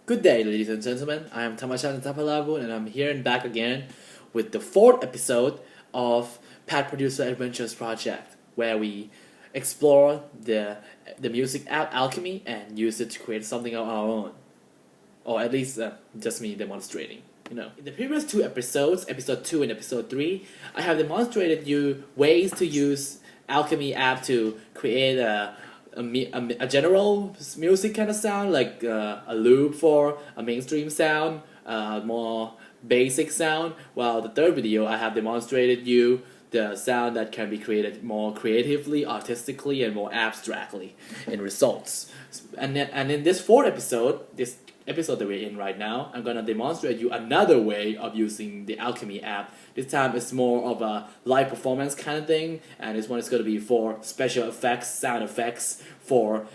Good day, ladies and gentlemen. I am Tamashan Tapalabu, and I'm here and back again with the fourth episode of Pad Producer Adventures Project, where we explore the music app Alchemy and use it to create something of our own, or at least just me demonstrating. In the previous two episodes, episode 2 and episode 3, I have demonstrated you ways to use Alchemy app to create a general music kind of sound, like a loop for a mainstream sound, more basic sound. While the third video, I have demonstrated you the sound that can be created more creatively, artistically, and more abstractly in results. And in this fourth episode, this episode that we're in right now, I'm gonna demonstrate you another way of using the Alchemy app. This time it's more of a live performance kind of thing, and this one is gonna be for special effects, sound effects for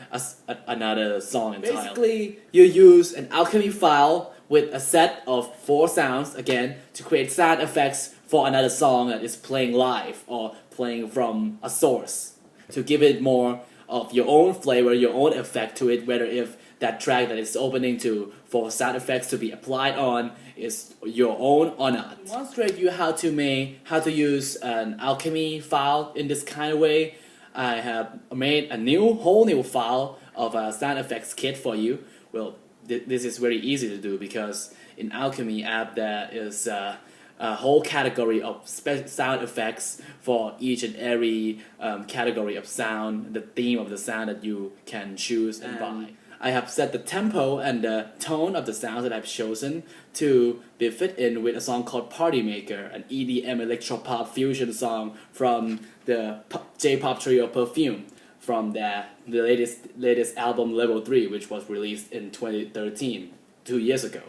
another song entirely. Basically, you use an Alchemy file with a set of 4 sounds, again, to create sound effects for another song that is playing live or playing from a source, to give it more of your own flavor, your own effect to it, whether if that track that it's opening to for sound effects to be applied on is your own or not. To demonstrate you how to use an Alchemy file in this kind of way, I have made a whole new file of a sound effects kit for you. Well, this is very easy to do because in Alchemy app there is a whole category of sound effects for each and every category of sound, the theme of the sound that you can choose and buy. I have set the tempo and the tone of the sounds that I've chosen to be fit in with a song called Party Maker, an EDM electropop fusion song from the J-pop trio Perfume, from the latest album Level 3, which was released in 2013, 2 years ago.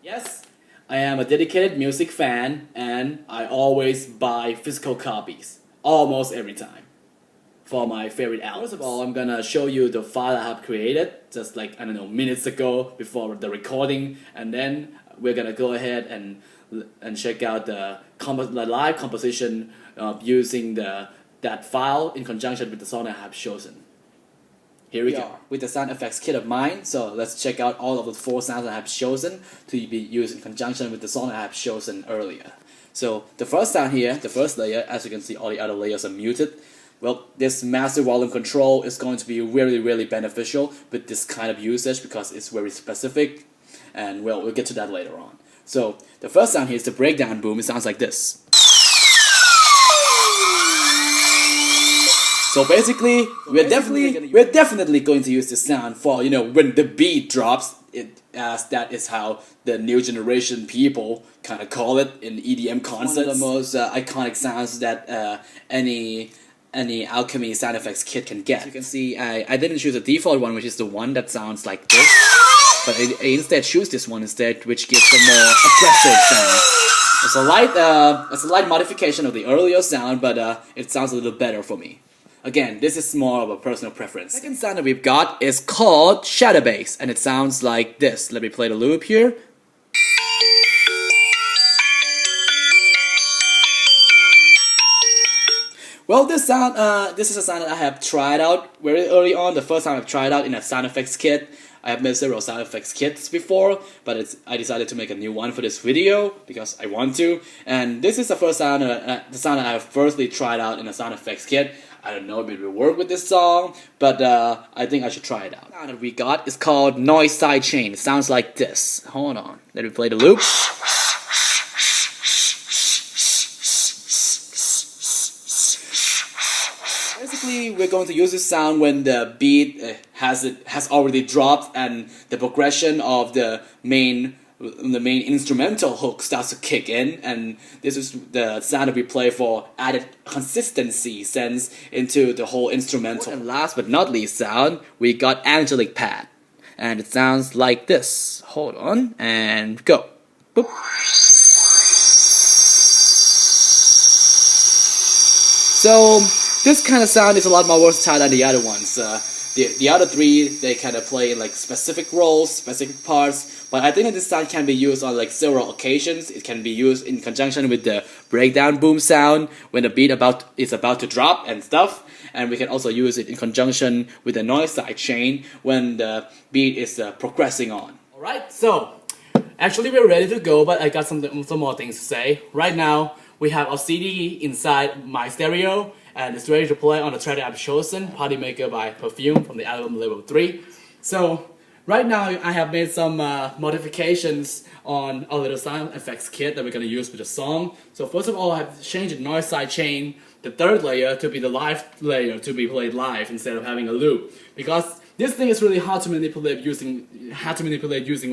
Yes, I am a dedicated music fan, and I always buy physical copies, almost every time, for my favorite albums. First of all, I'm gonna show you the file I have created just like, minutes ago before the recording, and then we're gonna go ahead and check out the live composition of using that file in conjunction with the song I have chosen. Here we go. With the sound effects kit of mine, so let's check out all of the 4 sounds I have chosen to be used in conjunction with the song I have chosen earlier. So the first sound here, the first layer, as you can see all the other layers are muted. Well, this master volume control is going to be really beneficial with this kind of usage because it's very specific, and well, we'll get to that later on. So the first sound here is the breakdown boom. It sounds like this. So basically, we're definitely going to use this sound for when the beat drops. As that is how the new generation people kind of call it in EDM concerts. One of the most iconic sounds that any Alchemy sound effects kit can get. As you can see, I didn't choose a default one, which is the one that sounds like this, but I instead choose this one instead, which gives a more aggressive sound. It's a light modification of the earlier sound, but it sounds a little better for me. Again, this is more of a personal preference. The second sound that we've got is called Shadow Bass, and it sounds like this. Let me play the loop here. Well, this is a sound that I have tried out very early on. The first time I've tried out in a sound effects kit. I have made several sound effects kits before, but I decided to make a new one for this video because I want to. And this is the first sound, the sound that I have firstly tried out in a sound effects kit. I don't know if it will work with this song, but I think I should try it out. The sound that we got is called Noise Sidechain. It sounds like this. Hold on, let me play the loop. Basically, we're going to use this sound when the beat has already dropped and the progression of the main instrumental hook starts to kick in, and this is the sound that we play for added consistency sense into the whole instrumental. And last but not least sound, we got Angelic Pad, and it sounds like this. Hold on, and go. Boop. So this kind of sound is a lot more versatile than the other ones. The other 3, they kind of play in like specific roles, specific parts, but I think that this sound can be used on like several occasions. It can be used in conjunction with the breakdown boom sound when the beat is about to drop and stuff, and we can also use it in conjunction with the noise side chain when the beat is progressing on. Alright, so actually we're ready to go, but I got some more things to say. Right now, we have a CD inside my stereo, and it's ready to play on the track that I've chosen, Party Maker by Perfume from the album Level 3. So, right now I have made some modifications on a little sound effects kit that we're going to use with the song. So first of all, I have changed the noise side chain, the third layer, to be the live layer, to be played live instead of having a loop. Because this thing is really hard to manipulate using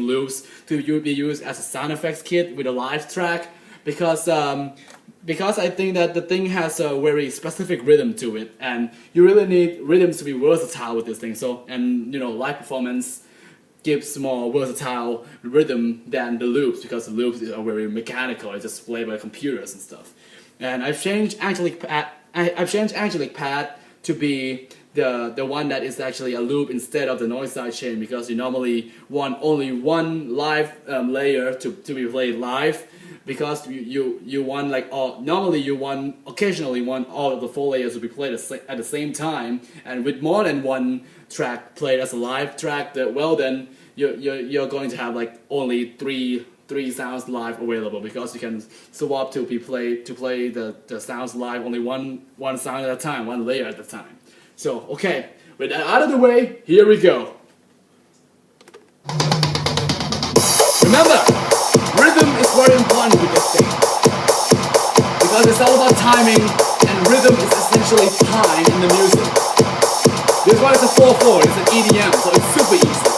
loops to be used as a sound effects kit with a live track. Because I think that the thing has a very specific rhythm to it, and you really need rhythms to be versatile with this thing. So, and live performance gives more versatile rhythm than the loops, because the loops are very mechanical. It's just played by computers and stuff. And I've changed Angelic Pad to be the one that is actually a loop instead of the noise side chain, because you normally want only one live layer to be played live, because you want occasionally want all of the 4 layers to be played at the same time, and with more than one track played as a live track, then you're going to have only three sounds live available, because you can swap to play the sounds live only one sound at a time, one layer at a time. So okay, with that out of the way, here we go. Remember, rhythm is very important with this thing, because it's all about timing, and rhythm is essentially time in the music. This one is a 4/4, it's an EDM, so it's super easy.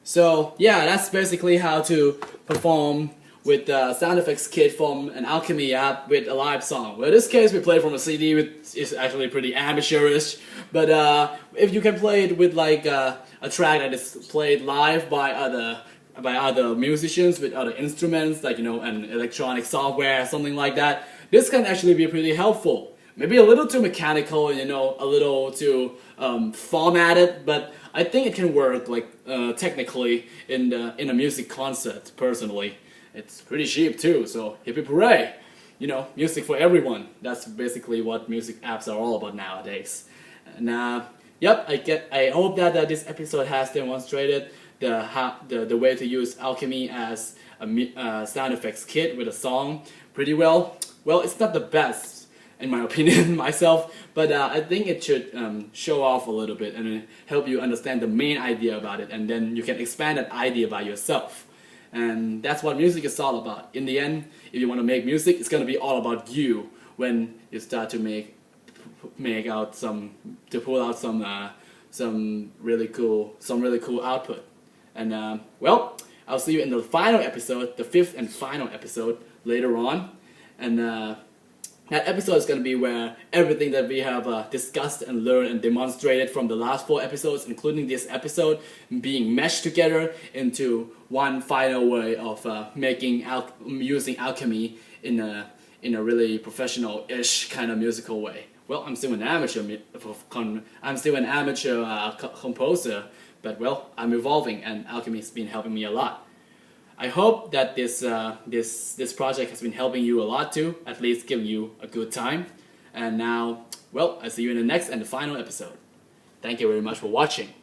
So yeah, that's basically how to perform with the sound effects kit from an Alchemy app with a live song. Well, in this case we play from a CD, which is actually pretty amateurish, but if you can play it with a track that is played live by other musicians with other instruments, an electronic software, something like that, this can actually be pretty helpful. Maybe a little too mechanical and a little too formatted, but I think it can work technically in a music concert. Personally, it's pretty cheap too, so hip hip hooray! Music for everyone. That's basically what music apps are all about nowadays. And yep, I hope that this episode has demonstrated the way to use Alchemy as a sound effects kit with a song pretty well. Well, it's not the best, in my opinion, myself, but I think it should show off a little bit and help you understand the main idea about it, and then you can expand that idea by yourself. And that's what music is all about. In the end, if you want to make music, it's going to be all about you when you start to pull out some really cool output. And well, I'll see you in the final episode, the 5th and final episode later on. And That episode is going to be where everything that we have discussed and learned and demonstrated from the last 4 episodes, including this episode, being meshed together into one final way of using alchemy in a really professional-ish kind of musical way. Well, I'm still an amateur. Composer, but well, I'm evolving, and alchemy's been helping me a lot. I hope that this project has been helping you a lot too, at least giving you a good time. And now, well, I'll see you in the next and the final episode. Thank you very much for watching.